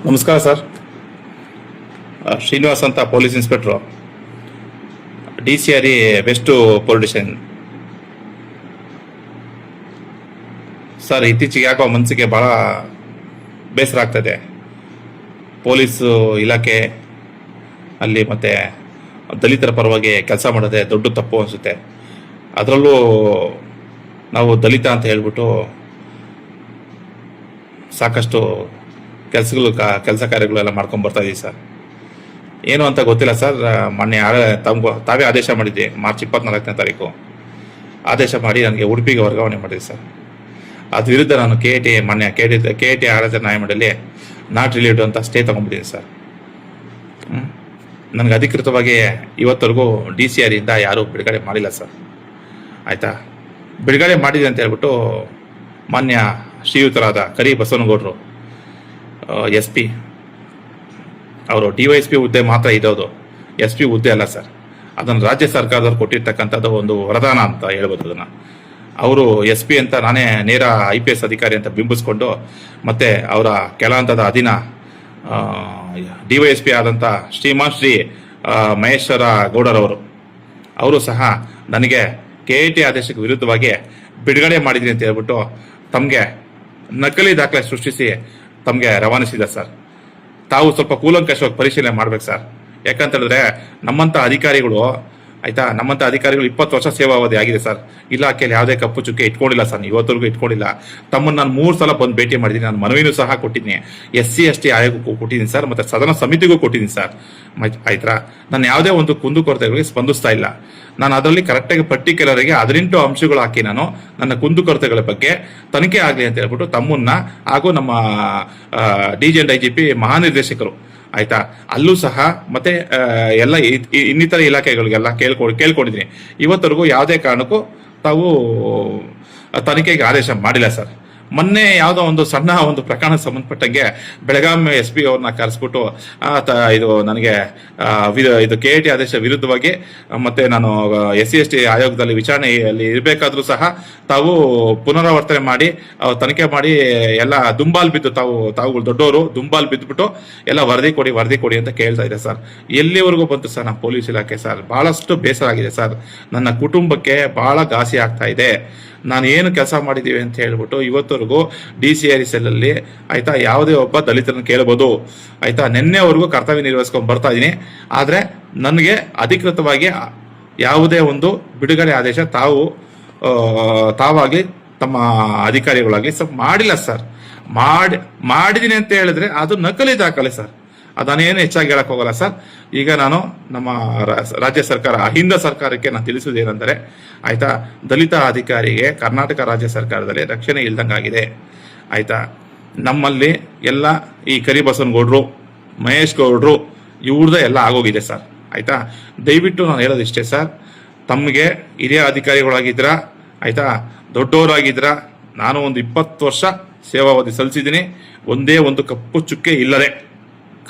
ನಮಸ್ಕಾರ ಸರ್. ಶ್ರೀನಿವಾಸ್ ಅಂತ police inspector, DCRE west police station. Sir, ಇತ್ತೀಚೆಗೆ ಯಾಕೋ ಮನಸ್ಸಿಗೆ ಭಾಳ ಬೇಸರ ಆಗ್ತದೆ. ಪೊಲೀಸು ಇಲಾಖೆ ಅಲ್ಲಿ ಮತ್ತು ದಲಿತರ ಪರವಾಗಿ ಕೆಲಸ ಮಾಡೋದೇ ದೊಡ್ಡ ತಪ್ಪು ಅನಿಸುತ್ತೆ. ಅದರಲ್ಲೂ ನಾವು ದಲಿತ ಅಂತ ಹೇಳ್ಬಿಟ್ಟು ಸಾಕಷ್ಟು ಕೆಲಸ ಕಾರ್ಯಗಳೆಲ್ಲ ಮಾಡ್ಕೊಂಡು ಬರ್ತಾ ಇದೀವಿ ಸರ್. ಏನು ಅಂತ ಗೊತ್ತಿಲ್ಲ ಸರ್. ಮೊನ್ನೆ ತಾವೇ ಆದೇಶ ಮಾಡಿದ್ದೆ, ಮಾರ್ಚ್ 24ನೇ ತಾರೀಕು ಆದೇಶ ಮಾಡಿ ನನಗೆ ಉಡುಪಿಗೆ ವರ್ಗಾವಣೆ ಮಾಡಿದೆ ಸರ್. ಅದ್ರ ವಿರುದ್ಧ ನಾನು KIT ಆಡಳಿತ ನ್ಯಾಯಮಂಡಳಿ ನಾಟ್ ರಿಲೇಟಿವ್ ಅಂತ ಸ್ಟೇ ತಗೊಂಡ್ಬಿಟ್ಟಿದ್ದೀನಿ ಸರ್. ನನಗೆ ಅಧಿಕೃತವಾಗಿ ಇವತ್ತರೆಗೂ DCRE ಇಂದ ಯಾರೂ ಬಿಡುಗಡೆ ಮಾಡಿಲ್ಲ ಸರ್. ಆಯಿತಾ, ಬಿಡುಗಡೆ ಮಾಡಿದೆ ಅಂತ ಹೇಳ್ಬಿಟ್ಟು ಮಾನ್ಯ ಶ್ರೀಯುತರಾದ ಕರಿ ಬಸವನಗೌಡರು SP, ಅವರು DYSP ಹುದ್ದೆ ಮಾತ್ರ ಇರೋದು, SP ಹುದ್ದೆ ಅಲ್ಲ ಸರ್. ಅದನ್ನು ರಾಜ್ಯ ಸರ್ಕಾರದವ್ರು ಕೊಟ್ಟಿರ್ತಕ್ಕಂಥದ್ದು ಒಂದು ವರದಾನ ಅಂತ ಹೇಳ್ಬೋದು. ಅದನ್ನು ಅವರು SP ಅಂತ ನಾನೇ ನೇರ IPS ಅಧಿಕಾರಿ ಅಂತ ಬಿಂಬಿಸ್ಕೊಂಡು, ಮತ್ತು ಅವರ ಕೆಳ ಹಂತದ ಅಧೀನ DYSP ಆದಂಥ ಶ್ರೀ ಮಹೇಶ್ವರ ಗೌಡರವರು, ಅವರು ಸಹ ನನಗೆ KIT ಆದೇಶಕ್ಕೆ ವಿರುದ್ಧವಾಗಿ ಬಿಡುಗಡೆ ಮಾಡಿದ್ರಿ ಅಂತ ಹೇಳ್ಬಿಟ್ಟು ತಮಗೆ ನಕಲಿ ದಾಖಲೆ ಸೃಷ್ಟಿಸಿ ತಮಗೆ ರವಾನಿಸಿದೆ ಸರ್. ತಾವು ಸ್ವಲ್ಪ ಕೂಲಂಕಷವಾಗಿ ಪರಿಶೀಲನೆ ಮಾಡ್ಬೇಕು ಸರ್. ಯಾಕಂತ ಹೇಳಿದ್ರೆ ನಮ್ಮಂಥ ಅಧಿಕಾರಿಗಳು 20 ವರ್ಷ ಸೇವಾವಧಿ ಆಗಿದೆ ಸರ್. ಇಲಾಖೆಯಲ್ಲಿ ಯಾವುದೇ ಕಪ್ಪು ಚುಕ್ಕೆ ಇಟ್ಕೊಂಡಿಲ್ಲ ಸರ್, ಇವತ್ತರೆಗೂ ಇಟ್ಕೊಂಡಿಲ್ಲ. ತಮ್ಮನ್ನು ನಾನು 3 ಸಲ ಬಂದು ಭೇಟಿ ಮಾಡಿದ್ದೀನಿ. ನಾನು ಮನವಿನೂ ಸಹ ಕೊಟ್ಟಿದ್ದೀನಿ, SC/ST ಆಯೋಗಕ್ಕೂ ಕೊಟ್ಟಿದ್ದೀನಿ ಸರ್, ಮತ್ತು ಸದನ ಸಮಿತಿಗೂ ಕೊಟ್ಟಿದ್ದೀನಿ ಸರ್. ಆಯ್ತಾ, ನಾನು ಯಾವುದೇ ಒಂದು ಕುಂದುಕೊರತೆಗಳಿಗೆ ಸ್ಪಂದಿಸ್ತಾ ಇಲ್ಲ. ನಾನು ಅದರಲ್ಲಿ ಕರೆಕ್ಟಾಗಿ ಪರ್ಟಿಕ್ಯುಲರ್ಗೆ 18 ಅಂಶಗಳು ಹಾಕಿ ನಾನು ನನ್ನ ಕುಂದುಕೊರತೆಗಳ ಬಗ್ಗೆ ತನಿಖೆ ಆಗಲಿ ಅಂತ ಹೇಳ್ಬಿಟ್ಟು ತಮ್ಮನ್ನ ಹಾಗೂ ನಮ್ಮ DG and IGP ಮಹಾನಿರ್ದೇಶಕರು, ಆಯ್ತಾ, ಅಲ್ಲೂ ಸಹ ಮತ್ತೆ ಎಲ್ಲ ಇನ್ನಿತರ ಇಲಾಖೆಗಳಿಗೆಲ್ಲ ಕೇಳ್ಕೊಂಡಿದ್ದೀನಿ. ಇವತ್ತರೆಗೂ ಯಾವುದೇ ಕಾರಣಕ್ಕೂ ತಾವು ತನಿಖೆಗೆ ಆದೇಶ ಮಾಡಿಲ್ಲ ಸರ್. ಮೊನ್ನೆ ಯಾವುದೋ ಒಂದು ಸಣ್ಣ ಒಂದು ಪ್ರಕರಣ ಸಂಬಂಧಪಟ್ಟಂಗೆ ಬೆಳಗಾಂ SP ಅವ್ರನ್ನ ಕರೆಸ್ಬಿಟ್ಟು ಇದು ನನಗೆ ಇದು KIT ಆದೇಶ ವಿರುದ್ಧವಾಗಿ ಮತ್ತೆ ನಾನು SC/ST ಆಯೋಗದಲ್ಲಿ ವಿಚಾರಣೆಯಲ್ಲಿ ಇರಬೇಕಾದ್ರೂ ಸಹ ತಾವು ಪುನರಾವರ್ತನೆ ಮಾಡಿ ತನಿಖೆ ಮಾಡಿ ಎಲ್ಲ ದುಂಬಾಲ್ ಬಿದ್ದು ತಾವುಗಳು ದೊಡ್ಡವರು ದುಂಬಾಲ್ ಬಿದ್ದುಬಿಟ್ಟು ಎಲ್ಲ ವರದಿ ಕೊಡಿ ಅಂತ ಕೇಳ್ತಾ ಇದೆ ಸರ್. ಎಲ್ಲಿವರೆಗೂ ಬಂತು ಸರ್ ನಮ್ಮ ಪೊಲೀಸ್ ಇಲಾಖೆ ಸರ್? ಬಹಳಷ್ಟು ಬೇಸರ ಆಗಿದೆ ಸರ್. ನನ್ನ ಕುಟುಂಬಕ್ಕೆ ಬಹಳ ಘಾಸಿ ಆಗ್ತಾ ಇದೆ. ನಾನು ಏನು ಕೆಲಸ ಮಾಡಿದ್ದೀವಿ ಅಂತ ಹೇಳ್ಬಿಟ್ಟು ಇವತ್ತವರೆಗೂ DCRE ಸೆಲ್ಲಲ್ಲಿ, ಆಯ್ತಾ, ಯಾವುದೇ ಒಬ್ಬ ದಲಿತರನ್ನು ಕೇಳಬಹುದು. ಆಯ್ತಾ, ನಿನ್ನೆವರೆಗೂ ಕರ್ತವ್ಯ ನಿರ್ವಹಿಸ್ಕೊಂಡು ಬರ್ತಾ ಇದ್ದೀನಿ. ಆದರೆ ನನಗೆ ಅಧಿಕೃತವಾಗಿ ಯಾವುದೇ ಒಂದು ಬಿಡುಗಡೆ ಆದೇಶ ತಾವಾಗಲಿ ತಮ್ಮ ಅಧಿಕಾರಿಗಳಾಗಲಿ ಮಾಡಿಲ್ಲ ಸರ್. ಮಾಡಿದ್ದೀನಿ ಅಂತ ಹೇಳಿದ್ರೆ ಅದು ನಕಲಿ ದಾಖಲೆ ಸರ್. ಅದನ್ನೇನು ಹೆಚ್ಚಾಗಿ ಹೇಳಕ್ ಹೋಗಲ್ಲ ಸರ್. ಈಗ ನಾನು ನಮ್ಮ ರಾಜ್ಯ ಸರ್ಕಾರ, ಹಿಂದ ಸರ್ಕಾರಕ್ಕೆ ನಾನು ತಿಳಿಸುವುದೇನೆಂದರೆ, ಆಯ್ತಾ, ದಲಿತ ಅಧಿಕಾರಿಗೆ ಕರ್ನಾಟಕ ರಾಜ್ಯ ಸರ್ಕಾರದಲ್ಲಿ ರಕ್ಷಣೆ ಇಲ್ದಂಗಾಗಿದೆ. ಆಯ್ತಾ, ನಮ್ಮಲ್ಲಿ ಎಲ್ಲ ಈ ಕರಿಬಸವನಗೌಡರು, ಮಹೇಶ್ ಗೌಡರು ಇವ್ರದ್ದು ಎಲ್ಲ ಆಗೋಗಿದೆ ಸರ್. ಆಯ್ತಾ, ದಯವಿಟ್ಟು ನಾನು ಹೇಳೋದಿಷ್ಟೇ ಸರ್, ತಮಗೆ ಹಿರಿಯ ಅಧಿಕಾರಿಗಳಾಗಿದ್ರ, ಆಯ್ತಾ, ದೊಡ್ಡವರಾಗಿದ್ರ, ನಾನು ಒಂದು 20 ವರ್ಷ ಸೇವಾವಧಿ ಸಲ್ಲಿಸಿದ್ದೀನಿ. ಒಂದೇ ಒಂದು ಕಪ್ಪು ಚುಕ್ಕೆ ಇಲ್ಲದೆ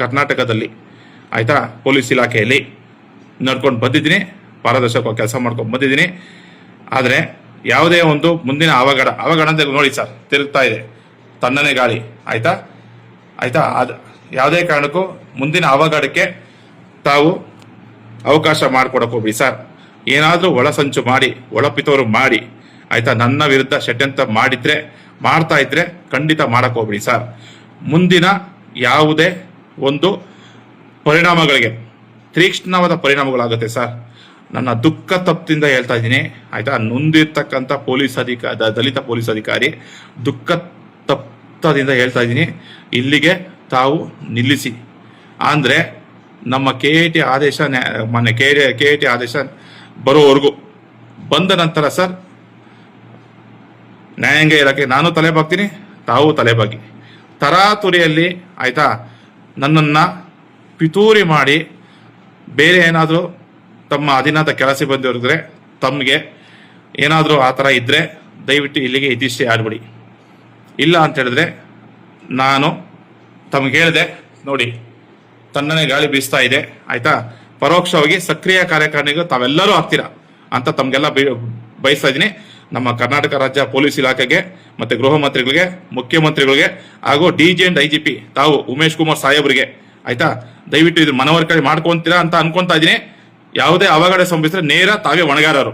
ಕರ್ನಾಟಕದಲ್ಲಿ, ಆಯ್ತಾ, ಪೊಲೀಸ್ ಇಲಾಖೆಯಲ್ಲಿ ನಡ್ಕೊಂಡು ಬಂದಿದ್ದೀನಿ. ಪಾರದರ್ಶಕವಾಗಿ ಕೆಲಸ ಮಾಡ್ಕೊಂಡು ಬಂದಿದ್ದೀನಿ. ಆದರೆ ಯಾವುದೇ ಒಂದು ಮುಂದಿನ ಅವಘಡ ಅಂತ ನೋಡಿ ಸರ್, ತಿರುಗ್ತಾ ಇದೆ ತಣ್ಣನೆ ಗಾಳಿ. ಆಯ್ತಾ, ಅದು ಯಾವುದೇ ಕಾರಣಕ್ಕೂ ಮುಂದಿನ ಅವಘಡಕ್ಕೆ ತಾವು ಅವಕಾಶ ಮಾಡಿಕೊಡಕ್ಕೆ ಹೋಗ್ಬಿಡಿ ಸರ್. ಏನಾದರೂ ಒಳಸಂಚು ಮಾಡಿ, ಒಳಪಿತವರು ಮಾಡಿ, ಆಯ್ತಾ, ನನ್ನ ವಿರುದ್ಧ ಷಡ್ಯಂತ್ರ ಮಾಡ್ತಾ ಇದ್ರೆ ಖಂಡಿತ ಮಾಡಕ್ಕೆ ಹೋಗ್ಬಿಡಿ ಸರ್. ಮುಂದಿನ ಯಾವುದೇ ಒಂದು ಪರಿಣಾಮಗಳಿಗೆ ತೀಕ್ಷ್ಣವಾದ ಪರಿಣಾಮಗಳಾಗುತ್ತೆ ಸರ್. ನನ್ನ ದುಃಖ ತಪ್ಪದಿಂದ ಹೇಳ್ತಾ ಇದ್ದೀನಿ. ಆಯ್ತಾ, ನೊಂದಿರ್ತಕ್ಕಂಥ ದಲಿತ ಪೊಲೀಸ್ ಅಧಿಕಾರಿ ದುಃಖ ತಪ್ಪದಿಂದ ಹೇಳ್ತಾ ಇದ್ದೀನಿ, ಇಲ್ಲಿಗೆ ತಾವು ನಿಲ್ಲಿಸಿ. ಅಂದ್ರೆ ನಮ್ಮ KIT ಆದೇಶ, ಮೊನ್ನೆ KIT ಆದೇಶ ಬರೋವರೆಗೂ ಬಂದ ನಂತರ ಸರ್, ನ್ಯಾಯಾಂಗ ಇಲಾಖೆ ನಾನು ತಲೆಬಾಗ್ತೀನಿ, ತಾವು ತಲೆಬಾಗಿ. ತರಾತುರಿಯಲ್ಲಿ, ಆಯ್ತಾ, ನನ್ನನ್ನ ಪಿತೂರಿ ಮಾಡಿ ಬೇರೆ ಏನಾದರೂ ತಮ್ಮ ಅಧೀನದ ಕೆಲಸ ಬಂದಿರಿದ್ರೆ, ತಮಗೆ ಏನಾದರೂ ಆ ಥರ ಇದ್ದರೆ ದಯವಿಟ್ಟು ಇಲ್ಲಿಗೆ ಇದಿಷ್ಟೇ ಆಡ್ಬಿಡಿ. ಇಲ್ಲ ಅಂತ ಹೇಳಿದ್ರೆ ನಾನು ತಮ್ಗೆ ಹೇಳಿದೆ ನೋಡಿ, ತಣ್ಣನೆ ಗಾಳಿ ಬೀಸ್ತಾ ಇದೆ. ಆಯ್ತಾ, ಪರೋಕ್ಷವಾಗಿ ಸಕ್ರಿಯ ಕಾರ್ಯಕಾರಿಣಿಗೂ ತಾವೆಲ್ಲರೂ ಆಗ್ತೀರಾ ಅಂತ ತಮಗೆಲ್ಲ ಬಯಸ್ತಾ ಇದ್ದೀನಿ. ನಮ್ಮ ಕರ್ನಾಟಕ ರಾಜ್ಯ ಪೊಲೀಸ್ ಇಲಾಖೆಗೆ ಮತ್ತೆ ಗೃಹ ಮಂತ್ರಿಗಳಿಗೆ, ಮುಖ್ಯಮಂತ್ರಿಗಳಿಗೆ ಹಾಗೂ ಡಿಜಿ ಅಂಡ್ ಐಜಿಪಿ ತಾವು ಉಮೇಶ್ ಕುಮಾರ್ ಸಾಹೇಬ್ರಿಗೆ ಆಯ್ತಾ, ದಯವಿಟ್ಟು ಇದು ಮನವರಿಕೆ ಮಾಡ್ಕೊಂತೀರಾ ಅಂತ ಅನ್ಕೊಂತಾ ಇದೀನಿ. ಯಾವುದೇ ಅವಘಡ ಸಂಭವಿಸಿದ್ರೆ ನೇರ ತಾವೇ ಹೊಣೆಗಾರರು.